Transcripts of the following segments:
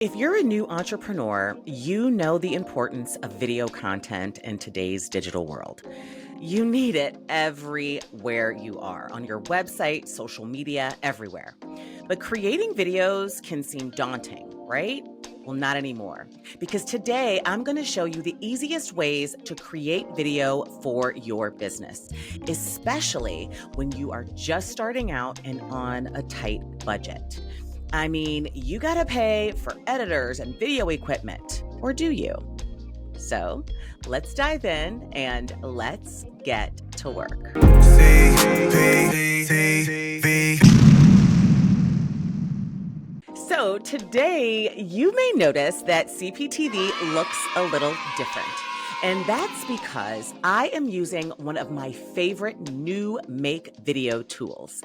If you're a new entrepreneur, you know the importance of video content in today's digital world. You need it everywhere you are, on your website, social media, everywhere. But creating videos can seem daunting, right? Well, not anymore. Because today I'm going to show you the easiest ways to create video for your business, especially when you are just starting out and on a tight budget. I mean, you got to pay for editors and video equipment, or do you? So let's dive in and let's get to work. CPTV. So today you may notice that CPTV looks a little different. And that's because I am using one of my favorite new make video tools,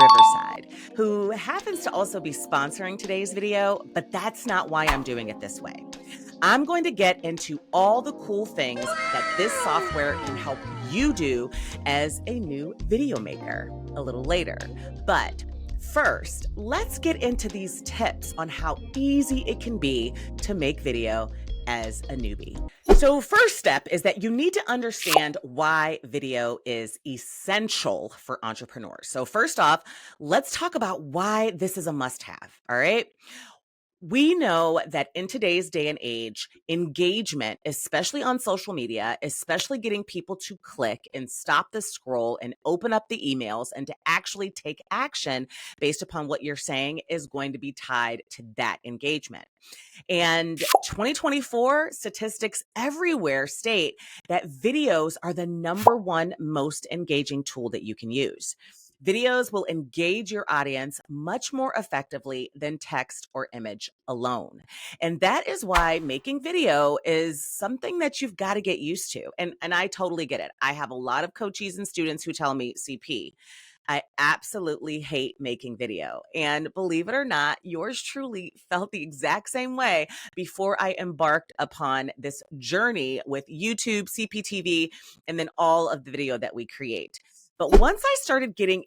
Riverside, who happens to also be sponsoring today's video, but that's not why I'm doing it this way. I'm going to get into all the cool things that this software can help you do as a new video maker a little later. But first, let's get into these tips on how easy it can be to make video as a newbie. So first step is that you need to understand why video is essential for entrepreneurs. So first off, let's talk about why this is a must-have, all right? We know that in today's day and age, engagement, especially on social media, especially getting people to click and stop the scroll and open up the emails and to actually take action based upon what you're saying is going to be tied to that engagement. And 2024 statistics everywhere state that videos are the number one most engaging tool that you can use. Videos will engage your audience much more effectively than text or image alone. And that is why making video is something that you've got to get used to. And I totally get it. I have a lot of coaches and students who tell me, CP, I absolutely hate making video. And believe it or not, yours truly felt the exact same way before I embarked upon this journey with YouTube, CPTV, and then all of the video that we create. But once I started getting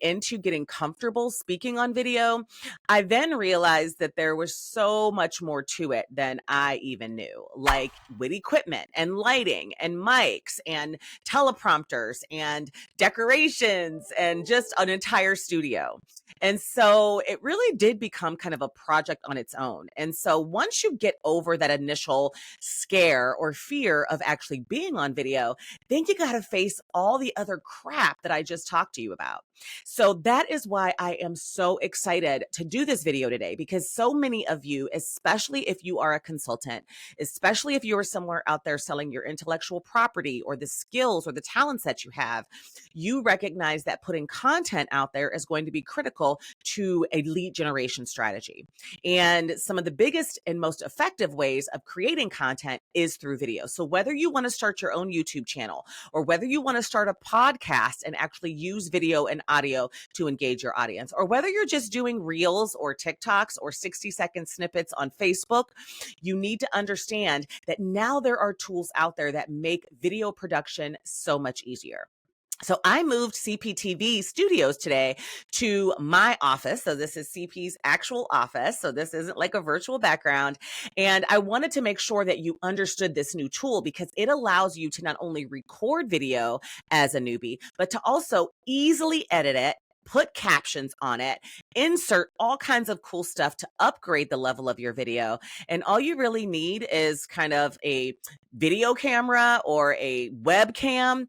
comfortable speaking on video, I then realized that there was so much more to it than I even knew, like with equipment and lighting and mics and teleprompters and decorations and just an entire studio. And so it really did become kind of a project on its own. And so once you get over that initial scare or fear of actually being on video, then you got to face all the other crap that I just talked to you about. So that is why I am so excited to do this video today, because so many of you, especially if you are a consultant, especially if you are somewhere out there selling your intellectual property or the skills or the talents that you have, you recognize that putting content out there is going to be critical to a lead generation strategy. And some of the biggest and most effective ways of creating content is through video. So whether you want to start your own YouTube channel or whether you want to start a podcast and actually use video and audio to engage your audience, or whether you're just doing reels or TikToks or 60-second snippets on Facebook, you need to understand that now there are tools out there that make video production so much easier. So I moved CPTV studios today to my office. So this is CP's actual office. So this isn't like a virtual background. And I wanted to make sure that you understood this new tool because it allows you to not only record video as a newbie, but to also easily edit it, put captions on it, insert all kinds of cool stuff to upgrade the level of your video. And all you really need is kind of a video camera or a webcam,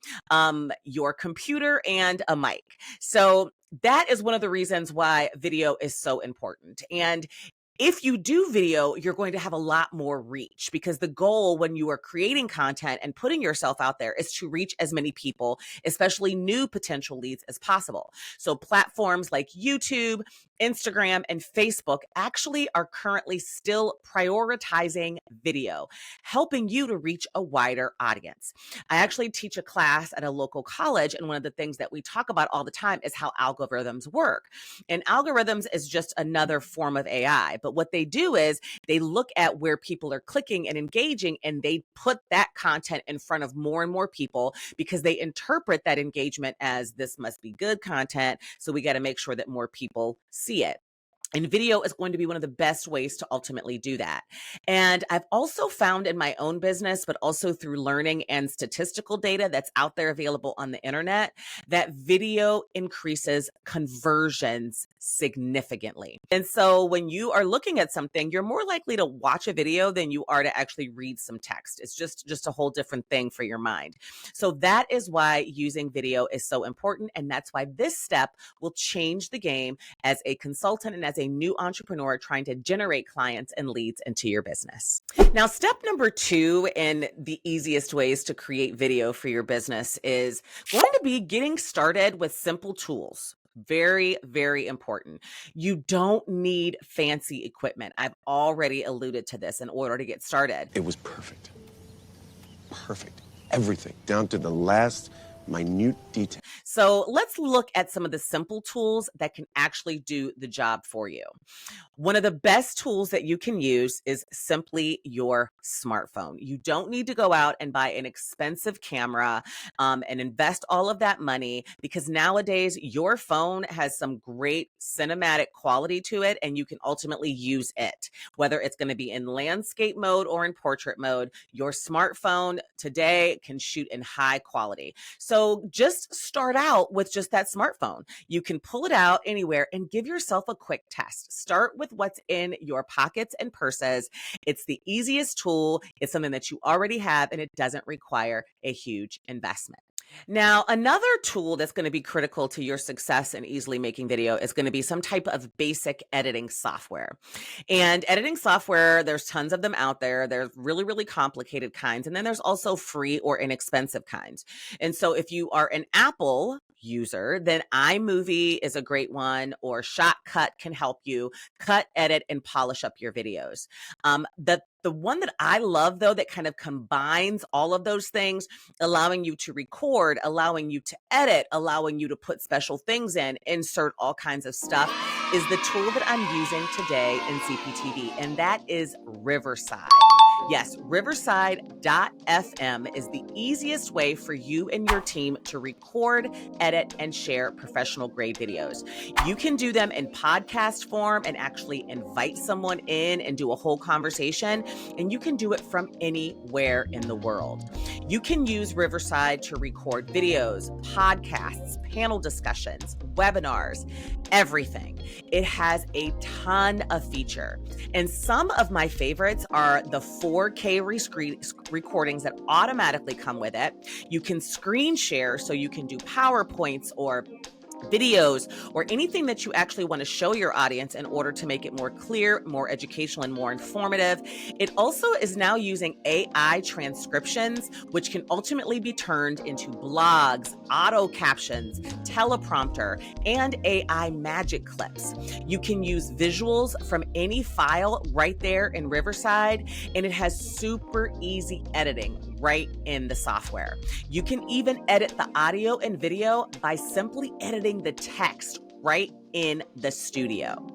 your computer, and a mic. So that is one of the reasons why video is so important. And if you do video, you're going to have a lot more reach because the goal when you are creating content and putting yourself out there is to reach as many people, especially new potential leads, as possible. So platforms like YouTube, Instagram, and Facebook actually are currently still prioritizing video, helping you to reach a wider audience. I actually teach a class at a local college, and one of the things that we talk about all the time is how algorithms work. And algorithms is just another form of AI. But what they do is they look at where people are clicking and engaging, and they put that content in front of more and more people because they interpret that engagement as this must be good content. So we got to make sure that more people see it. And video is going to be one of the best ways to ultimately do that. And I've also found in my own business, but also through learning and statistical data that's out there available on the internet, that video increases conversions significantly. And so when you are looking at something, you're more likely to watch a video than you are to actually read some text. It's just a whole different thing for your mind. So that is why using video is so important. And that's why this step will change the game as a consultant and as a new entrepreneur trying to generate clients and leads into your business. Now, step number 2 in the easiest ways to create video for your business is going to be getting started with simple tools. Very, very important. You don't need fancy equipment. I've already alluded to this in order to get started. It was perfect. Perfect. Everything, down to the last minute detail. So let's look at some of the simple tools that can actually do the job for you. One of the best tools that you can use is simply your smartphone. You don't need to go out and buy an expensive camera and invest all of that money, because nowadays your phone has some great cinematic quality to it, and you can ultimately use it. Whether it's going to be in landscape mode or in portrait mode, your smartphone today can shoot in high quality. So just start out with just that smartphone. You can pull it out anywhere and give yourself a quick test. Start with what's in your pockets and purses. It's the easiest tool. It's something that you already have, and it doesn't require a huge investment. Now, another tool that's going to be critical to your success in easily making video is going to be some type of basic editing software. And editing software, there's tons of them out there. There's really, really complicated kinds. And then there's also free or inexpensive kinds. And so if you are an Apple user, then iMovie is a great one, or Shotcut can help you cut, edit, and polish up your videos. The one that I love, though, that kind of combines all of those things, allowing you to record, allowing you to edit, allowing you to put special things in, insert all kinds of stuff, is the tool that I'm using today in CPTV, and that is Riverside. Yes, Riverside.fm is the easiest way for you and your team to record, edit, and share professional grade videos. You can do them in podcast form and actually invite someone in and do a whole conversation, and you can do it from anywhere in the world. You can use Riverside to record videos, podcasts, panel discussions, webinars, everything. It has a ton of feature. And some of my favorites are the 4K recordings that automatically come with it. You can screen share, so you can do PowerPoints or videos or anything that you actually want to show your audience in order to make it more clear, more educational, and more informative. It also is now using AI transcriptions, which can ultimately be turned into blogs, auto captions, teleprompter, and AI magic clips. You can use visuals from any file right there in Riverside, and it has super easy editing right in the software. You can even edit the audio and video by simply editing the text right in the studio.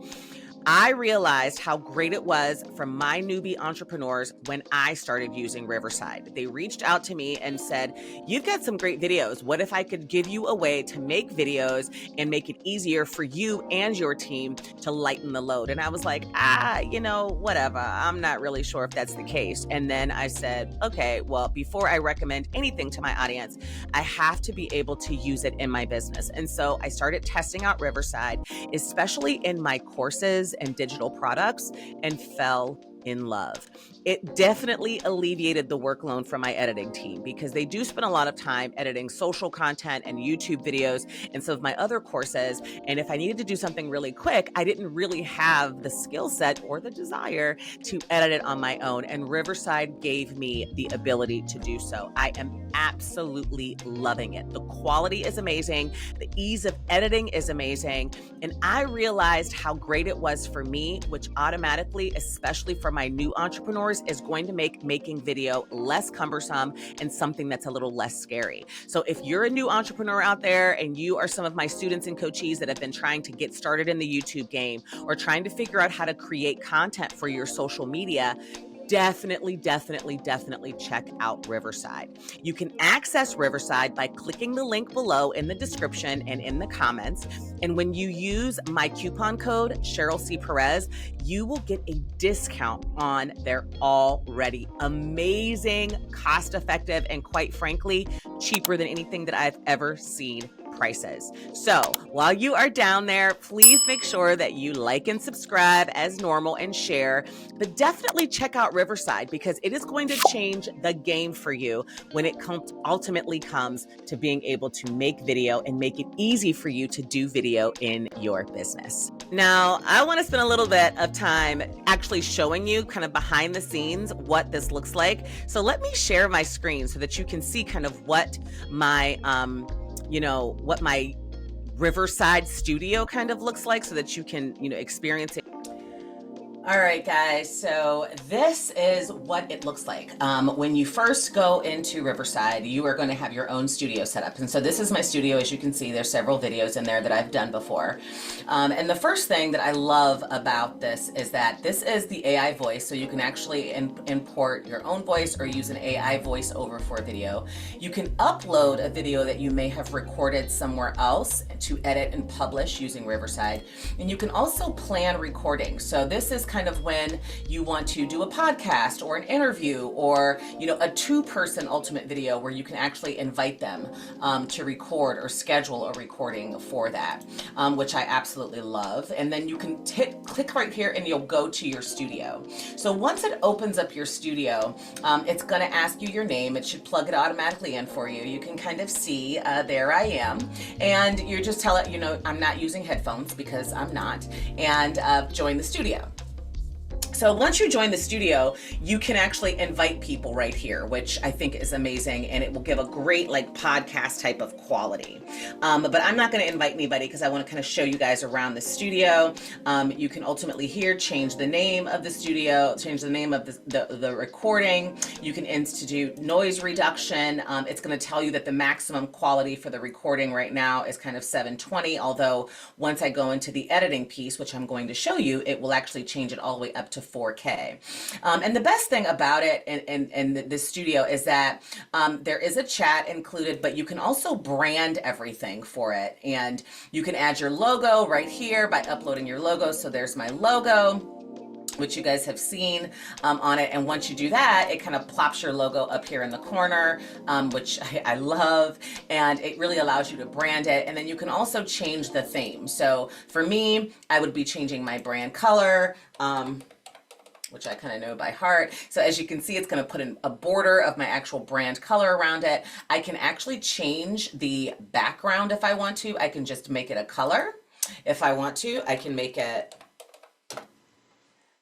I realized how great it was for my newbie entrepreneurs when I started using Riverside. They reached out to me and said, "You've got some great videos. What if I could give you a way to make videos and make it easier for you and your team to lighten the load?" And I was like, whatever. I'm not really sure if that's the case. And then I said, okay, well, before I recommend anything to my audience, I have to be able to use it in my business. And so I started testing out Riverside, especially in my courses and digital products, and fell in love. It definitely alleviated the workload from my editing team, because they do spend a lot of time editing social content and YouTube videos and some of my other courses. And if I needed to do something really quick, I didn't really have the skill set or the desire to edit it on my own. And Riverside gave me the ability to do so. I am absolutely loving it. The quality is amazing. The ease of editing is amazing. And I realized how great it was for me, which automatically, especially for my new entrepreneurs, is going to make making video less cumbersome and something that's a little less scary. So if you're a new entrepreneur out there and you are some of my students and coachees that have been trying to get started in the YouTube game or trying to figure out how to create content for your social media, definitely check out Riverside. You can access Riverside by clicking the link below in the description and in the comments. And when you use my coupon code, Cheryl C. Perez, you will get a discount on their already amazing, cost-effective, and quite frankly, cheaper than anything that I've ever seen prices. So while you are down there, please make sure that you like and subscribe as normal and share, but definitely check out Riverside because it is going to change the game for you when it ultimately comes to being able to make video and make it easy for you to do video in your business. Now, I want to spend a little bit of time actually showing you kind of behind the scenes what this looks like. So let me share my screen so that you can see kind of what my what my Riverside Studio kind of looks like so that you can, experience it. All right, guys, so this is what it looks like. When you first go into Riverside, you are going to have your own studio set up. And so this is my studio. As you can see, there's several videos in there that I've done before. And the first thing that I love about this is that this is the AI voice. So you can actually import your own voice or use an AI voice over for a video. You can upload a video that you may have recorded somewhere else to edit and publish using Riverside. And you can also plan recording. So this is kind of when you want to do a podcast or an interview or a two-person ultimate video where you can actually invite them to record or schedule a recording for that, which I absolutely love. And then you can click right here and you'll go to your studio. So once it opens up your studio, it's going to ask you your name. It should plug it automatically in for you. You can kind of see there I am, and you just tell it I'm not using headphones because I'm not, and join the studio. So once you join the studio, you can actually invite people right here, which I think is amazing, and it will give a great podcast type of quality. But I'm not going to invite anybody because I want to kind of show you guys around the studio. You can ultimately here change the name of the studio, change the name of the recording. You can institute noise reduction. It's going to tell you that the maximum quality for the recording right now is kind of 720, although once I go into the editing piece, which I'm going to show you, it will actually change it all the way up to 4K. And the best thing about it in this studio is that there is a chat included, but you can also brand everything for it. And you can add your logo right here by uploading your logo. So there's my logo, which you guys have seen on it. And once you do that, it kind of plops your logo up here in the corner, which I love. And it really allows you to brand it. And then you can also change the theme. So for me, I would be changing my brand color, which I kind of know by heart. So as you can see, it's going to put in a border of my actual brand color around it. I can actually change the background if I want to. I can just make it a color. If I want to, I can make it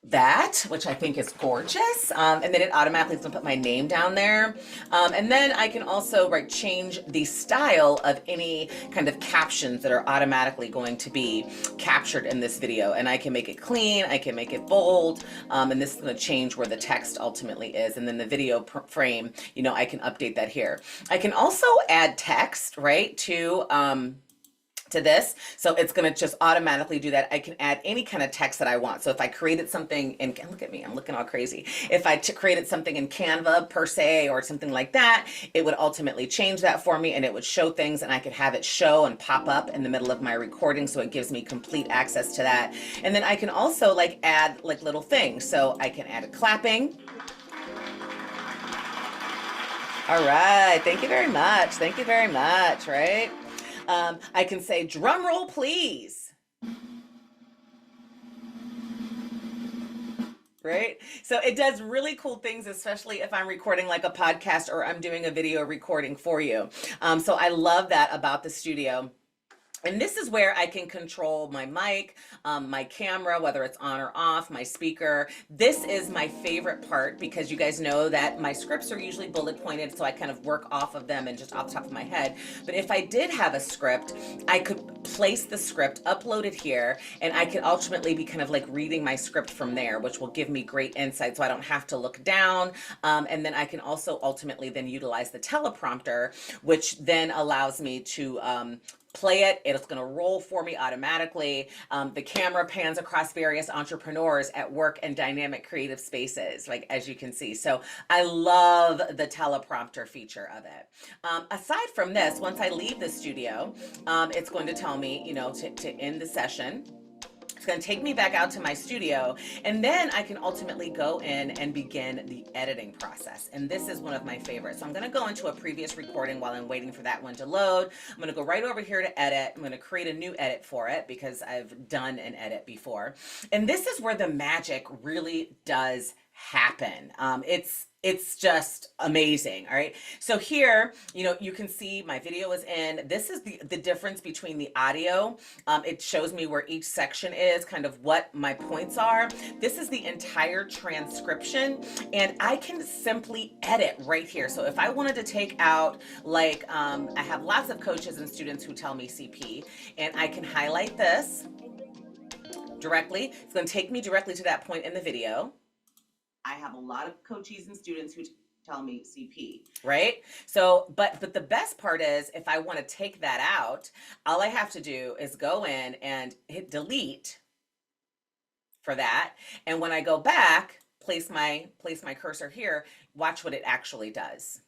that, which I think is gorgeous. And then it automatically is going to put my name down there. And then I can also change the style of any kind of captions that are automatically going to be captured in this video. And I can make it clean, I can make it bold, and this is going to change where the text ultimately is. And then the video frame, I can update that here. I can also add text, right, to this. So it's going to just automatically do that. I can add any kind of text that I want. So if I created something and look at me, I'm looking all crazy. If I created something in Canva per se or something like that, it would ultimately change that for me and it would show things, and I could have it show and pop up in the middle of my recording. So it gives me complete access to that. And then I can also add little things. So I can add a clapping. All right. Thank you very much. Thank you very much. Right. I can say, drum roll, please. Right? So it does really cool things, especially if I'm recording a podcast or I'm doing a video recording for you. So I love that about the studio. And this is where I can control my mic, my camera, whether it's on or off, my speaker. This is my favorite part because you guys know that my scripts are usually bullet pointed, so I kind of work off of them and just off the top of my head. But if I did have a script, I could place the script, upload it here, and I could ultimately be kind of reading my script from there, which will give me great insight so I don't have to look down. And then I can also ultimately then utilize the teleprompter, which then allows me to play it, it's going to roll for me automatically. The camera pans across various entrepreneurs at work and dynamic creative spaces, like as you can see. So I love the teleprompter feature of it. Aside from this, once I leave the studio, it's going to tell me, to end the session. It's going to take me back out to my studio, and then I can ultimately go in and begin the editing process. And this is one of my favorites. So I'm going to go into a previous recording while I'm waiting for that one to load. I'm going to go right over here to edit. I'm going to create a new edit for it because I've done an edit before. And this is where the magic really does happen. It's just amazing. All right. So here, you can see my video is in. This is the difference between the audio. It shows me where each section is, kind of what my points are. This is the entire transcription, and I can simply edit right here. So if I wanted to take out, I have lots of coaches and students who tell me CP, and I can highlight this directly. It's going to take me directly to that point in the video. I have a lot of coaches and students who tell me CP, right? So, but the best part is if I want to take that out, all I have to do is go in and hit delete for that. And when I go back, place my cursor here, watch what it actually does.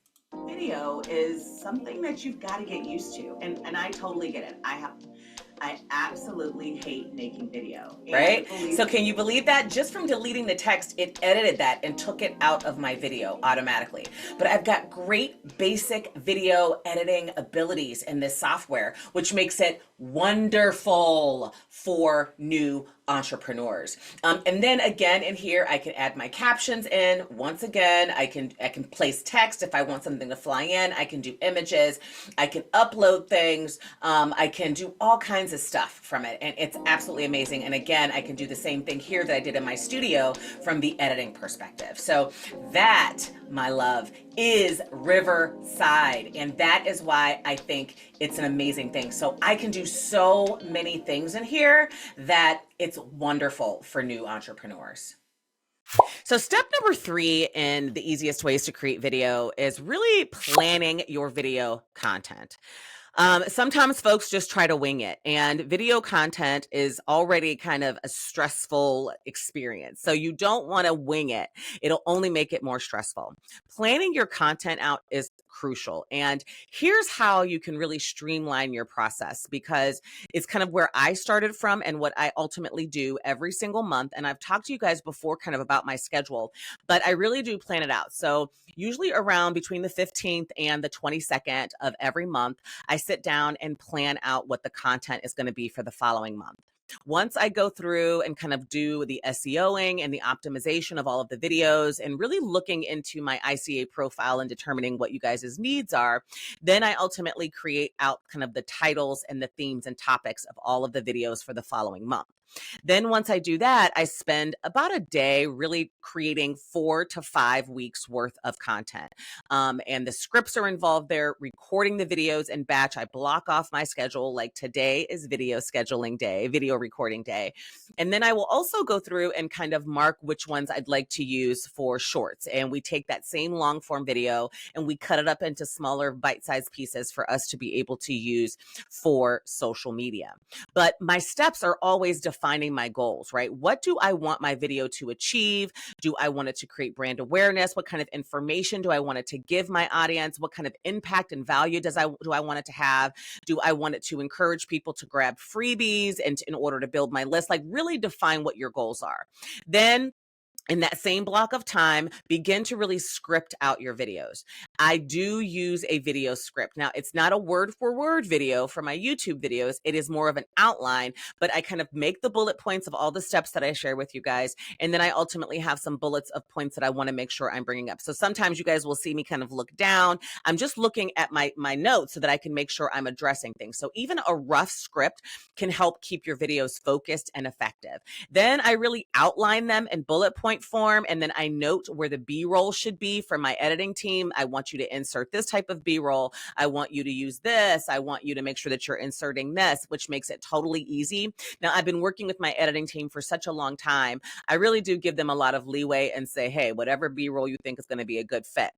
Video is something that you've got to get used to. And I totally get it. I absolutely hate making video. Right? So can you believe that? Just from deleting the text, it edited that and took it out of my video automatically. But I've got great basic video editing abilities in this software, which makes it wonderful for new entrepreneurs. And then again, in here, I can add my captions in. Once again, I can place text if I want something to fly in. I can do images. I can upload things. I can do all kinds of stuff from it. And it's absolutely amazing. And again, I can do the same thing here that I did in my studio from the editing perspective. So that, my love, is Riverside. And that is why I think it's an amazing thing. So I can do so many things in here that it's wonderful for new entrepreneurs. So step number 3 in the easiest ways to create video is really planning your video content. Sometimes folks just try to wing it, and video content is already kind of a stressful experience. So you don't want to wing it. It'll only make it more stressful. Planning your content out is crucial. And here's how you can really streamline your process, because it's kind of where I started from and what I ultimately do every single month. And I've talked to you guys before kind of about my schedule, but I really do plan it out. So usually around between the 15th and the 22nd of every month, I sit down and plan out what the content is going to be for the following month. Once I go through and kind of do the SEOing and the optimization of all of the videos and really looking into my ICA profile and determining what you guys' needs are, then I ultimately create out kind of the titles and the themes and topics of all of the videos for the following month. Then once I do that, I spend about a day really creating 4 to 5 weeks worth of content. And the scripts are involved there, recording the videos in batch. I block off my schedule, like today is video scheduling day, video recording day. And then I will also go through and kind of mark which ones I'd like to use for shorts. And we take that same long form video and we cut it up into smaller bite-sized pieces for us to be able to use for social media. But my steps are always defining my goals, right? What do I want my video to achieve? Do I want it to create brand awareness? What kind of information do I want it to give my audience? What kind of impact and value do I want it to have? Do I want it to encourage people to grab freebies and in order to build my list? Like, really define what your goals are. Then in that same block of time, begin to really script out your videos. I do use a video script. Now, it's not a word for word video for my YouTube videos. It is more of an outline, but I kind of make the bullet points of all the steps that I share with you guys. And then I ultimately have some bullets of points that I want to make sure I'm bringing up. So sometimes you guys will see me kind of look down. I'm just looking at my notes so that I can make sure I'm addressing things. So even a rough script can help keep your videos focused and effective. Then I really outline them in bullet point form, and then I note where the B-roll should be for my editing team. I want you to insert this type of B-roll. I want you to use this. I want you to make sure that you're inserting this, which makes it totally easy. Now, I've been working with my editing team for such a long time. I really do give them a lot of leeway and say, hey, whatever B-roll you think is going to be a good fit.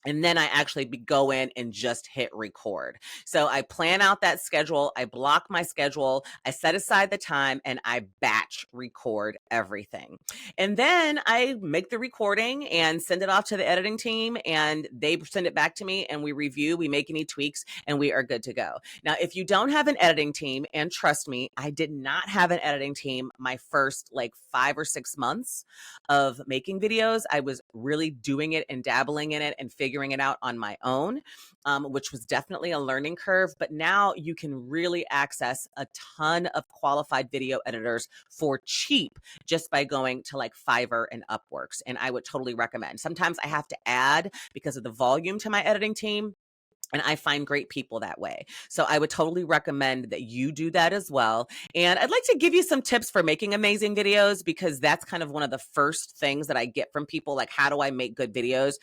And then I actually go in and just hit record. So I plan out that schedule. I block my schedule. I set aside the time and I batch record everything. And then I make the recording and send it off to the editing team, and they send it back to me and we review, we make any tweaks, and we are good to go. Now, if you don't have an editing team, and trust me, I did not have an editing team my first like 5 or 6 months of making videos. I was really doing it and dabbling in it and figuring it out on my own, which was definitely a learning curve. But now you can really access a ton of qualified video editors for cheap just by going to like Fiverr and Upworks. And I would totally recommend. Sometimes I have to add because of the volume to my editing team, and I find great people that way. So I would totally recommend that you do that as well. And I'd like to give you some tips for making amazing videos, because that's kind of one of the first things that I get from people, like, how do I make good videos?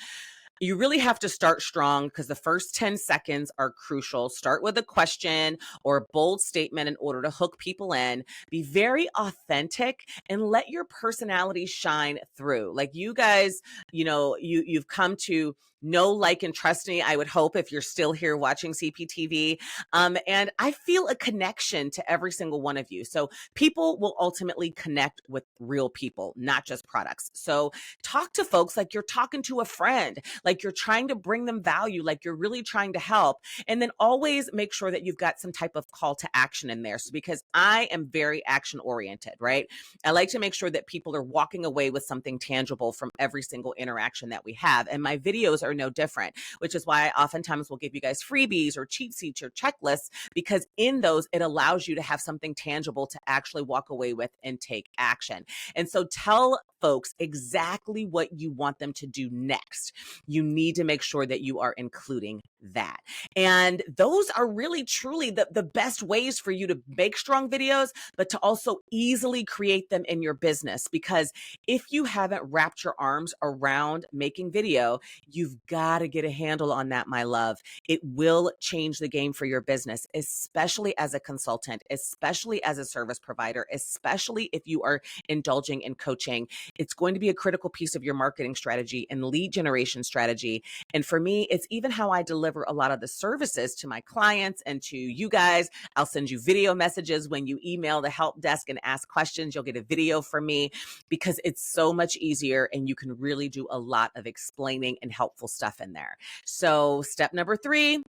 You really have to start strong, because the first 10 seconds are crucial. Start with a question or a bold statement in order to hook people in. Be very authentic and let your personality shine through. Like, you guys, you've come to know, like, and trust me, I would hope, if you're still here watching CPTV. And I feel a connection to every single one of you. So people will ultimately connect with real people, not just products. So talk to folks like you're talking to a friend, like you're trying to bring them value, like you're really trying to help. And then always make sure that you've got some type of call to action in there. So, because I am very action oriented, right? I like to make sure that people are walking away with something tangible from every single interaction that we have. And my videos are no different, which is why I oftentimes will give you guys freebies or cheat sheets or checklists, because in those, it allows you to have something tangible to actually walk away with and take action. And so tell folks exactly what you want them to do next. You need to make sure that you are including that. And those are really, truly the best ways for you to make strong videos, but to also easily create them in your business. Because if you haven't wrapped your arms around making video, you've got to get a handle on that, my love. It will change the game for your business, especially as a consultant, especially as a service provider, especially if you are indulging in coaching. It's going to be a critical piece of your marketing strategy and lead generation strategy. And for me, it's even how I deliver a lot of the services to my clients and to you guys. I'll send you video messages when you email the help desk and ask questions. You'll get a video from me, because it's so much easier and you can really do a lot of explaining and helpful stuff in there. So step number 3,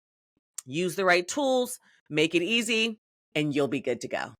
use the right tools, make it easy, and you'll be good to go.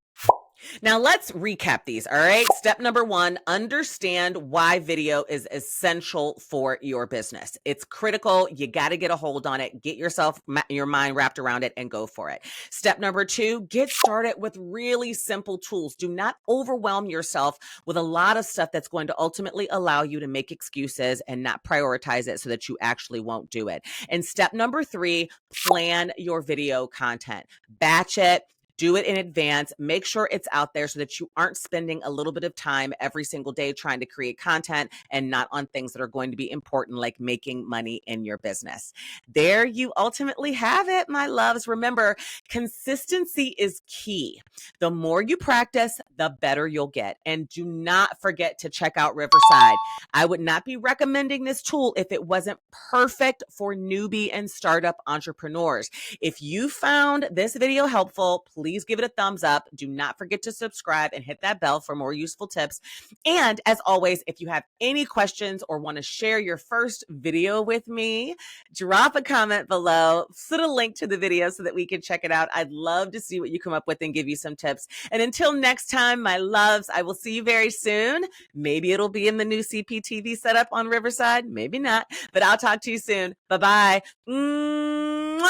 Now let's recap these. All right. Step number 1, understand why video is essential for your business. It's critical. You got to get a hold on it, get your mind wrapped around it, and go for it. Step number 2, get started with really simple tools. Do not overwhelm yourself with a lot of stuff that's going to ultimately allow you to make excuses and not prioritize it so that you actually won't do it. And step number 3, plan your video content. Batch it. Do it in advance. Make sure it's out there so that you aren't spending a little bit of time every single day trying to create content and not on things that are going to be important, like making money in your business. There you ultimately have it, my loves. Remember, consistency is key. The more you practice, the better you'll get. And do not forget to check out Riverside. I would not be recommending this tool if it wasn't perfect for newbie and startup entrepreneurs. If you found this video helpful, please give it a thumbs up. Do not forget to subscribe and hit that bell for more useful tips. And as always, if you have any questions or want to share your first video with me, drop a comment below, put a link to the video so that we can check it out. I'd love to see what you come up with and give you some tips. And until next time, my loves, I will see you very soon. Maybe it'll be in the new CPTV setup on Riverside, maybe not, but I'll talk to you soon. Bye-bye. Mwah!